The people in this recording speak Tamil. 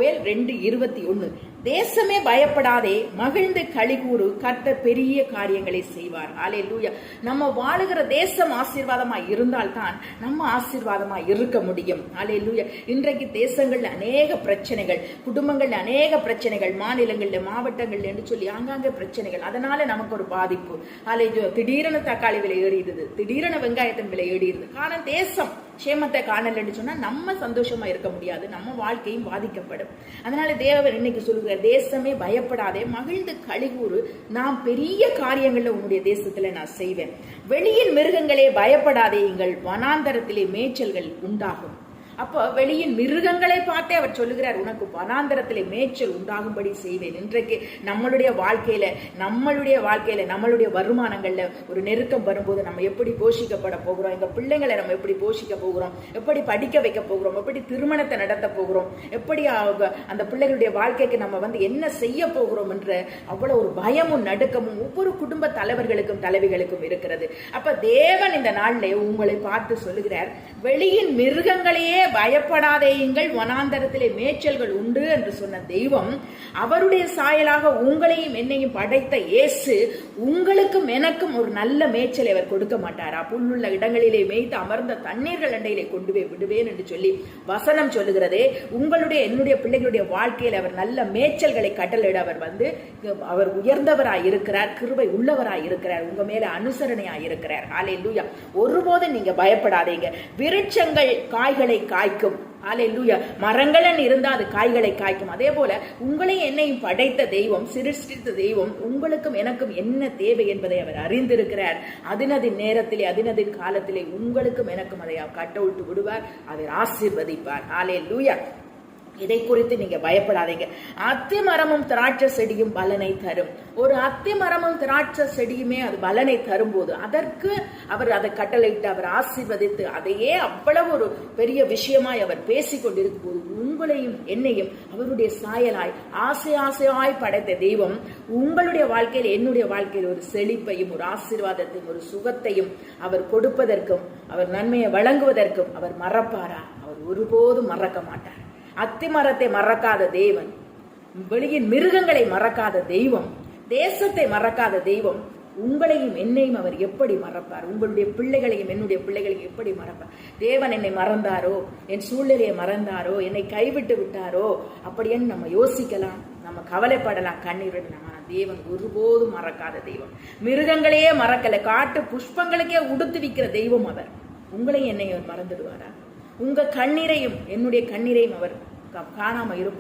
யோவேல் 2:21. தேசமே பயப்படாதே, மகிழ்ந்து களிகூறு, கர்த்தர் பெரிய காரியங்களை செய்வார். அல்லேலூயா. நம்ம வாழுகிற தேசம் ஆசீர்வாதமா இருந்தால் தான் நம்ம ஆசீர்வாதமா இருக்க முடியும். அல்லேலூயா. இன்றைக்கு தேசங்கள்ல அநேக பிரச்சனைகள், குடும்பங்கள்ல அநேக பிரச்சனைகள், மாநிலங்கள்ல மாவட்டங்கள்ல என்று சொல்லி ஆங்காங்க பிரச்சனைகள். அதனால நமக்கு ஒரு பாதிப்பு. அல்லேலூயா. திடீரென தக்காளி விலை ஏறிடுது, திடீரென வெங்காயத்தின் விலை ஏறிடுது. காரணம் தேசம் சேமத்தை காணலன்னு சொன்னா நம்ம சந்தோஷமா இருக்க முடியாது, நம்ம வாழ்க்கையும் பாதிக்கப்படும். அதனால தேவன் இன்னைக்கு சொல்லுகிறார், தேசமே பயப்படாதே, மகிழ்ந்து களிகூறு, நான் பெரிய காரியங்கள்ல உன்னுடைய தேசத்துல நான் செய்வேன். வெளியின் மிருகங்களே பயப்படாதேங்கள், வனாந்தரத்திலே மேய்ச்சல்கள் உண்டாகும். அப்போ வெளியின் மிருகங்களை பார்த்தே அவர் சொல்லுகிறார், உனக்கு வனாந்தரத்திலே மேய்ச்சல் உண்டாகும்படி செய்வேன். இன்றைக்கு நம்மளுடைய வாழ்க்கையில நம்மளுடைய வருமானங்கள்ல ஒரு நெருக்கம் வரும்போது நம்ம எப்படி போஷிக்கப்பட போகிறோம், எங்க பிள்ளைங்களை நம்ம எப்படி போஷிக்க போகிறோம், எப்படி படிக்க வைக்க போகிறோம், எப்படி திருமணத்தை நடத்த போகிறோம், எப்படி அந்த பிள்ளைகளுடைய வாழ்க்கைக்கு நம்ம என்ன செய்ய போகிறோம் என்ற அவ்வளவு ஒரு பயமும் நடுக்கமும் ஒவ்வொரு குடும்ப தலைவர்களுக்கும் தலைவிகளுக்கும் இருக்கிறது. அப்ப தேவன் இந்த நாளிலே உங்களை பார்த்து சொல்லுகிறார், வெளியின் மிருகங்களையே பயப்படாதேயுங்கள், வனாந்தரத்திலே மேய்ச்சல்கள் உண்டு என்று சொன்ன தெய்வம், அவருடைய சாயலாக உங்களையும் என்னையும் படைத்த இயேசு உங்களுக்கும் எனக்கும் ஒரு நல்ல மேய்ச்சலை அவர் கொடுக்க மாட்டாரா? புல்லுள்ள இடங்களிலே மேய்த்து அமர்ந்த தண்ணீர்கள் அண்டையிலே கொண்டு போய் விடுவேன் என்று சொல்லி வசனம் சொல்லுகிறதே. உங்களுடைய என்னுடைய பிள்ளைகளுடைய வாழ்க்கையில் அவர் நல்ல மேய்ச்சல்களை கட்டளையிட அவர் உயர்ந்தவராய் இருக்கிறார், கிருபை உள்ளவராய் இருக்கிறார், உங்க மேல அனுசரணையாய் இருக்கிறார். ஹல்லேலூயா. ஒருபோதும் நீங்க பயப்படாதீங்க. விருட்சங்கள் காய்களை காய்க்கும். அல்லேலூயா. மரங்களன் இருந்தா அது காய்களை காய்க்கும். அதே போல உங்களையும் என்னையும் படைத்த தெய்வம், சிருஷ்டித்த தெய்வம் உங்களுக்கும் எனக்கும் என்ன தேவை என்பதை அவர் அறிந்திருக்கிறார். அதினதின் நேரத்திலே, அதினதின் காலத்திலே உங்களுக்கும் எனக்கும் அதை கட்டவிட்டு விடுவார், அவர் ஆசீர்வதிப்பார். அல்லேலூயா. இதை குறித்து நீங்க பயப்படாதீங்க. அத்தி மரமும் திராட்சை செடியும் பலனை தரும். ஒரு அத்தி மரமும் திராட்சை செடியுமே அது பலனை தரும்போது அதற்கு அவர் அதை கட்டளையிட்டு அவர் ஆசீர்வதித்து அதையே அவ்வளவு ஒரு பெரிய விஷயமாய் அவர் பேசிக் கொண்டிருக்கும் போது உங்களையும் என்னையும் அவருடைய சாயலாய் ஆசையாய் படைத்த தெய்வம் உங்களுடைய வாழ்க்கையில் என்னுடைய வாழ்க்கையில் ஒரு செழிப்பையும் ஒரு ஆசீர்வாதத்தையும் ஒரு சுகத்தையும் அவர் கொடுப்பதற்கும் அவர் நன்மையை வழங்குவதற்கும் அவர் மறப்பாரா? அவர் ஒருபோதும் மறக்க மாட்டார். அத்தி மரத்தை மறக்காத தேவன், வெளியின் மிருகங்களை மறக்காத தெய்வம், தேசத்தை மறக்காத தெய்வம் உங்களையும் என்னையும் அவர் எப்படி மறப்பார்? உங்களுடைய பிள்ளைகளையும் என்னுடைய பிள்ளைகளையும் எப்படி மறப்பார்? தேவன் என்னை மறந்தாரோ, என் சூழ்நிலையை மறந்தாரோ, என்னை கைவிட்டு விட்டாரோ அப்படின்னு நம்ம யோசிக்கலாம், நம்ம கவலைப்படலாம், கண்ணீர் விடலாம். தேவன் ஒருபோதும் மறக்காத தெய்வம். மிருகங்களையே மறக்கல, காட்டு புஷ்பங்களுக்கே உடுத்து விக்கிற தெய்வம் அவர். உங்களையும் என்னையும் அவர் மறந்துடுவாரா? உங்க கண்ணீரையும் என்னுடைய கண்ணீரையும் அவர் காணாம இருப்பார்.